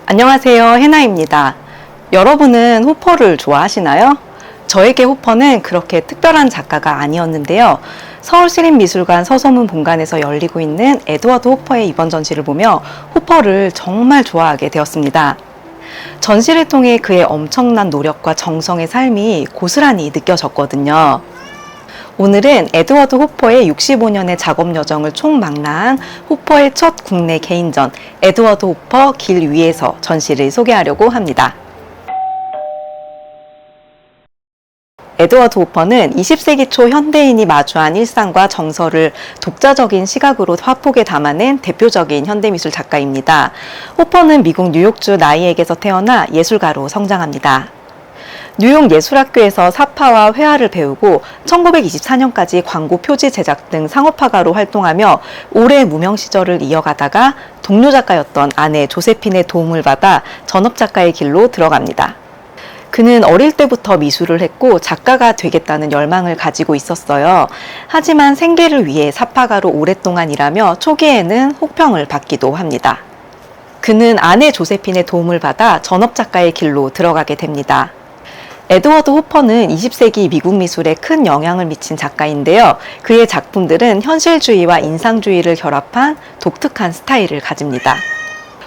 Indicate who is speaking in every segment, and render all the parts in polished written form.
Speaker 1: 안녕하세요, 해나입니다. 여러분은 호퍼를 좋아하시나요? 저에게 호퍼는 그렇게 특별한 작가가 아니었는데요. 서울시립미술관 서소문 본관에서 열리고 있는 에드워드 호퍼의 이번 전시를 보며 호퍼를 정말 좋아하게 되었습니다. 전시를 통해 그의 엄청난 노력과 정성의 삶이 고스란히 느껴졌거든요. 오늘은 에드워드 호퍼의 65년의 작업 여정을 총망라한 호퍼의 첫 국내 개인전 에드워드 호퍼 길 위에서 전시를 소개하려고 합니다. 에드워드 호퍼는 20세기 초 현대인이 마주한 일상과 정서를 독자적인 시각으로 화폭에 담아낸 대표적인 현대미술 작가입니다. 호퍼는 미국 뉴욕주 나이액에서 태어나 예술가로 성장합니다. 뉴욕 예술학교에서 사파와 회화를 배우고 1924년까지 광고 표지 제작 등 상업화가로 활동하며 오래 무명 시절을 이어가다가 동료 작가였던 아내 조세핀의 도움을 받아 전업작가의 길로 들어갑니다. 그는 어릴 때부터 미술을 했고 작가가 되겠다는 열망을 가지고 있었어요. 하지만 생계를 위해 사파가로 오랫동안 일하며 초기에는 혹평을 받기도 합니다. 그는 아내 조세핀의 도움을 받아 전업작가의 길로 들어가게 됩니다. 에드워드 호퍼는 20세기 미국 미술에 큰 영향을 미친 작가인데요. 그의 작품들은 현실주의와 인상주의를 결합한 독특한 스타일을 가집니다.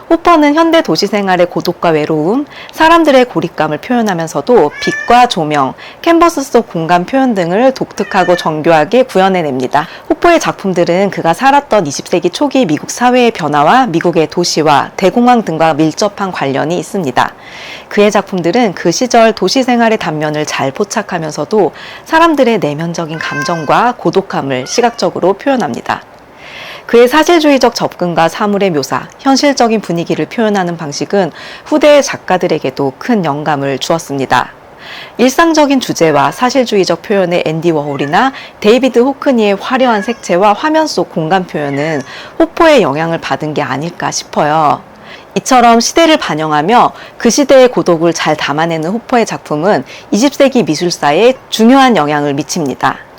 Speaker 1: 호퍼는 현대 도시 생활의 고독과 외로움, 사람들의 고립감을 표현하면서도 빛과 조명, 캔버스 속 공간 표현 등을 독특하고 정교하게 구현해냅니다. 호퍼의 작품들은 그가 살았던 20세기 초기 미국 사회의 변화와 미국의 도시와 대공황 등과 밀접한 관련이 있습니다. 그의 작품들은 그 시절 도시 생활의 단면을 잘 포착하면서도 사람들의 내면적인 감정과 고독함을 시각적으로 표현합니다. 그의 사실주의적 접근과 사물의 묘사, 현실적인 분위기를 표현하는 방식은 후대의 작가들에게도 큰 영감을 주었습니다. 일상적인 주제와 사실주의적 표현의 앤디 워홀이나 데이비드 호크니의 화려한 색채와 화면 속 공간 표현은 호퍼의 영향을 받은 게 아닐까 싶어요. 이처럼 시대를 반영하며 그 시대의 고독을 잘 담아내는 호퍼의 작품은 20세기 미술사에 중요한 영향을 미칩니다.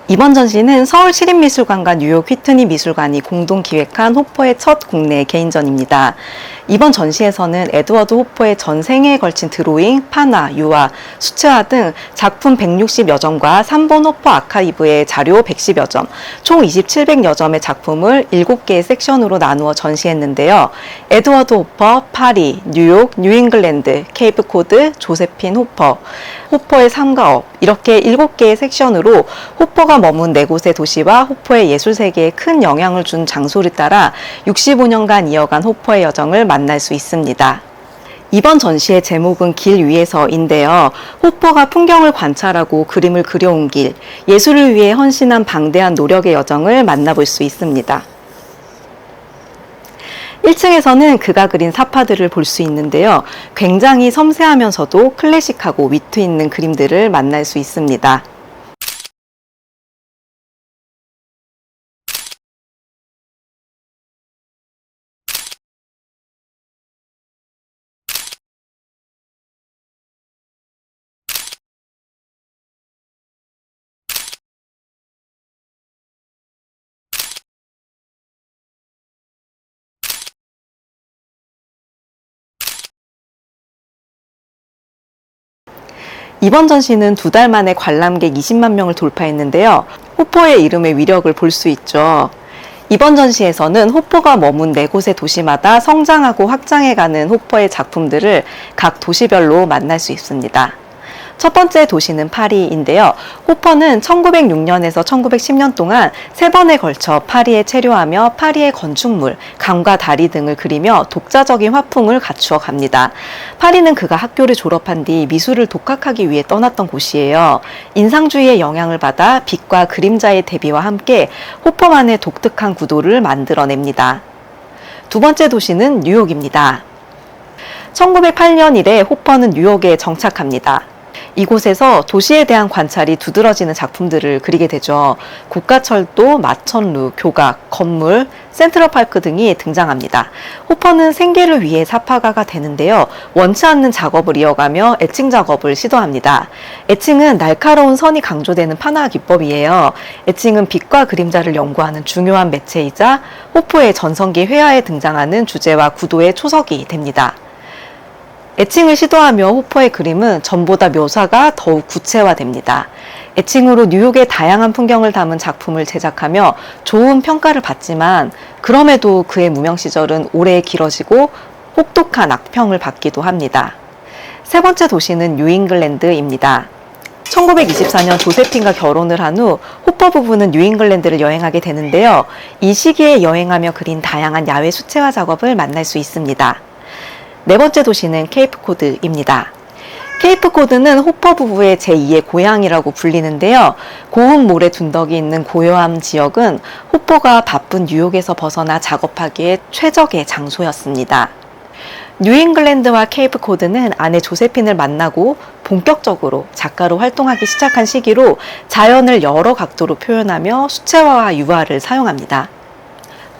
Speaker 1: 이번 전시는 서울시립미술관과 뉴욕 휘트니 미술관이 공동 기획한 호퍼의 첫 국내 개인전입니다. 이번 전시에서는 에드워드 호퍼의 전 생애에 걸친 드로잉, 판화, 유화, 수채화 등 작품 160여 점과 3본 호퍼 아카이브의 자료 110여 점, 총 2700여 점의 작품을 7개의 섹션으로 나누어 전시했는데요. 에드워드 호퍼, 파리, 뉴욕, 뉴잉글랜드, 케이프 코드, 조세핀 호퍼, 호퍼의 삶과 업, 이렇게 7개의 섹션으로 호퍼가 머문 4곳의 도시와 호퍼의 예술 세계에 큰 영향을 준 장소를 따라 65년간 이어간 호퍼의 여정을 만날 수 있습니다. 이번 전시의 제목은 길 위에서인데요. 호퍼가 풍경을 관찰하고 그림을 그려온 길, 예술을 위해 헌신한 방대한 노력의 여정을 만나볼 수 있습니다. 1층에서는 그가 그린 사파들을 볼 수 있는데요. 굉장히 섬세하면서도 클래식하고 위트 있는 그림들을 만날 수 있습니다. 이번 전시는 2달 만에 관람객 20만 명을 돌파했는데요. 호퍼의 이름의 위력을 볼 수 있죠. 이번 전시에서는 호퍼가 머문 4곳의 도시마다 성장하고 확장해가는 호퍼의 작품들을 각 도시별로 만날 수 있습니다. 첫 번째 도시는 파리인데요. 호퍼는 1906년에서 1910년 동안 3번에 걸쳐 파리에 체류하며 파리의 건축물, 강과 다리 등을 그리며 독자적인 화풍을 갖추어 갑니다. 파리는 그가 학교를 졸업한 뒤 미술을 독학하기 위해 떠났던 곳이에요. 인상주의의 영향을 받아 빛과 그림자의 대비와 함께 호퍼만의 독특한 구도를 만들어냅니다. 두 번째 도시는 뉴욕입니다. 1908년 이래 호퍼는 뉴욕에 정착합니다. 이곳에서 도시에 대한 관찰이 두드러지는 작품들을 그리게 되죠. 고가철도, 마천루, 교각, 건물, 센트럴파크 등이 등장합니다. 호퍼는 생계를 위해 사파가가 되는데요. 원치 않는 작업을 이어가며 애칭 작업을 시도합니다. 애칭은 날카로운 선이 강조되는 판화 기법이에요. 애칭은 빛과 그림자를 연구하는 중요한 매체이자 호퍼의 전성기 회화에 등장하는 주제와 구도의 초석이 됩니다. 애칭을 시도하며 호퍼의 그림은 전보다 묘사가 더욱 구체화됩니다. 애칭으로 뉴욕의 다양한 풍경을 담은 작품을 제작하며 좋은 평가를 받지만 그럼에도 그의 무명 시절은 오래 길어지고 혹독한 악평을 받기도 합니다. 세 번째 도시는 뉴잉글랜드입니다. 1924년 조세핀과 결혼을 한 후 호퍼 부부는 뉴잉글랜드를 여행하게 되는데요. 이 시기에 여행하며 그린 다양한 야외 수채화 작업을 만날 수 있습니다. 네 번째 도시는 케이프코드입니다. 케이프코드는 호퍼 부부의 제2의 고향이라고 불리는데요. 고운 모래 둔덕이 있는 고요한 지역은 호퍼가 바쁜 뉴욕에서 벗어나 작업하기에 최적의 장소였습니다. 뉴잉글랜드와 케이프코드는 아내 조세핀을 만나고 본격적으로 작가로 활동하기 시작한 시기로 자연을 여러 각도로 표현하며 수채화와 유화를 사용합니다.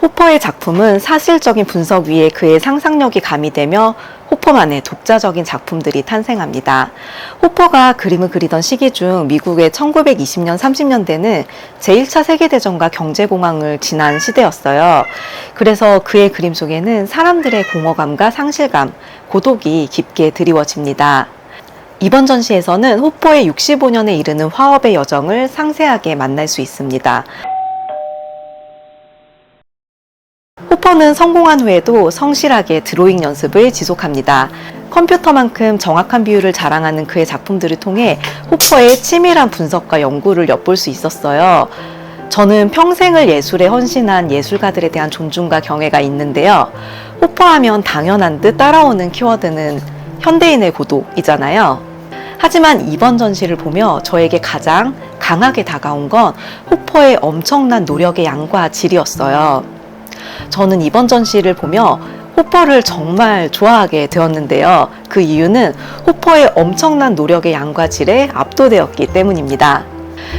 Speaker 1: 호퍼의 작품은 사실적인 분석 위에 그의 상상력이 가미되며 호퍼만의 독자적인 작품들이 탄생합니다. 호퍼가 그림을 그리던 시기 중 미국의 1920년, 30년대는 제1차 세계대전과 경제공황을 지난 시대였어요. 그래서 그의 그림 속에는 사람들의 공허감과 상실감, 고독이 깊게 드리워집니다. 이번 전시에서는 호퍼의 65년에 이르는 화업의 여정을 상세하게 만날 수 있습니다. 호퍼는 성공한 후에도 성실하게 드로잉 연습을 지속합니다. 컴퓨터만큼 정확한 비율을 자랑하는 그의 작품들을 통해 호퍼의 치밀한 분석과 연구를 엿볼 수 있었어요. 저는 평생을 예술에 헌신한 예술가들에 대한 존중과 경애가 있는데요. 호퍼하면 당연한 듯 따라오는 키워드는 현대인의 고독이잖아요. 하지만 이번 전시를 보며 저에게 가장 강하게 다가온 건 호퍼의 엄청난 노력의 양과 질이었어요. 저는 이번 전시를 보며 호퍼를 정말 좋아하게 되었는데요. 그 이유는 호퍼의 엄청난 노력의 양과 질에 압도되었기 때문입니다.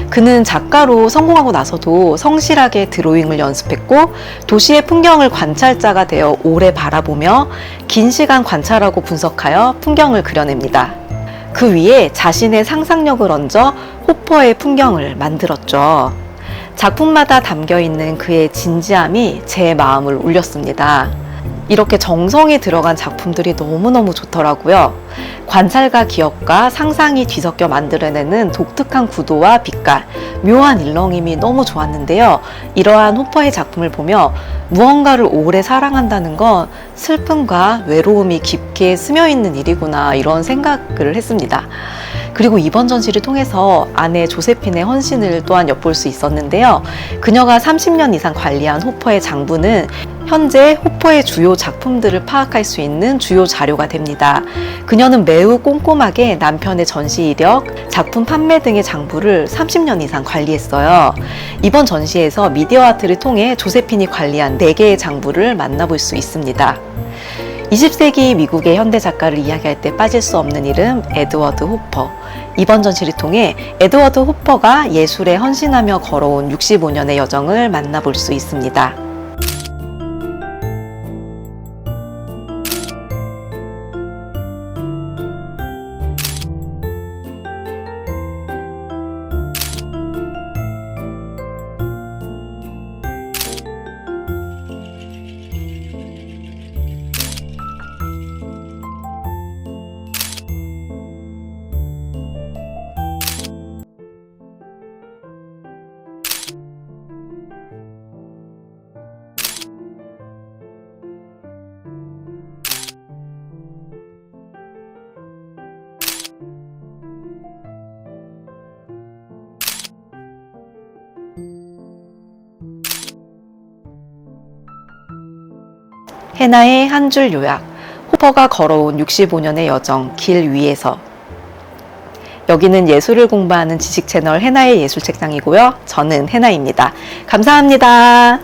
Speaker 1: 그는 작가로 성공하고 나서도 성실하게 드로잉을 연습했고 도시의 풍경을 관찰자가 되어 오래 바라보며 긴 시간 관찰하고 분석하여 풍경을 그려냅니다. 그 위에 자신의 상상력을 얹어 호퍼의 풍경을 만들었죠. 작품마다 담겨있는 그의 진지함이 제 마음을 울렸습니다. 이렇게 정성이 들어간 작품들이 너무너무 좋더라고요. 관찰과 기억과 상상이 뒤섞여 만들어내는 독특한 구도와 빛깔, 묘한 일렁임이 너무 좋았는데요. 이러한 호퍼의 작품을 보며 무언가를 오래 사랑한다는 건 슬픔과 외로움이 깊게 스며있는 일이구나 이런 생각을 했습니다. 그리고 이번 전시를 통해서 아내 조세핀의 헌신을 또한 엿볼 수 있었는데요. 그녀가 30년 이상 관리한 호퍼의 장부는 현재 호퍼의 주요 작품들을 파악할 수 있는 주요 자료가 됩니다. 그녀는 매우 꼼꼼하게 남편의 전시 이력, 작품 판매 등의 장부를 30년 이상 관리했어요. 이번 전시에서 미디어 아트를 통해 조세핀이 관리한 4개의 장부를 만나볼 수 있습니다. 20세기 미국의 현대 작가를 이야기할 때 빠질 수 없는 이름 에드워드 호퍼. 이번 전시를 통해 에드워드 호퍼가 예술에 헌신하며 걸어온 65년의 여정을 만나볼 수 있습니다. 해나의 한 줄 요약, 호퍼가 걸어온 65년의 여정, 길 위에서. 여기는 예술을 공부하는 지식 채널 해나의 예술 책상이고요. 저는 해나입니다. 감사합니다.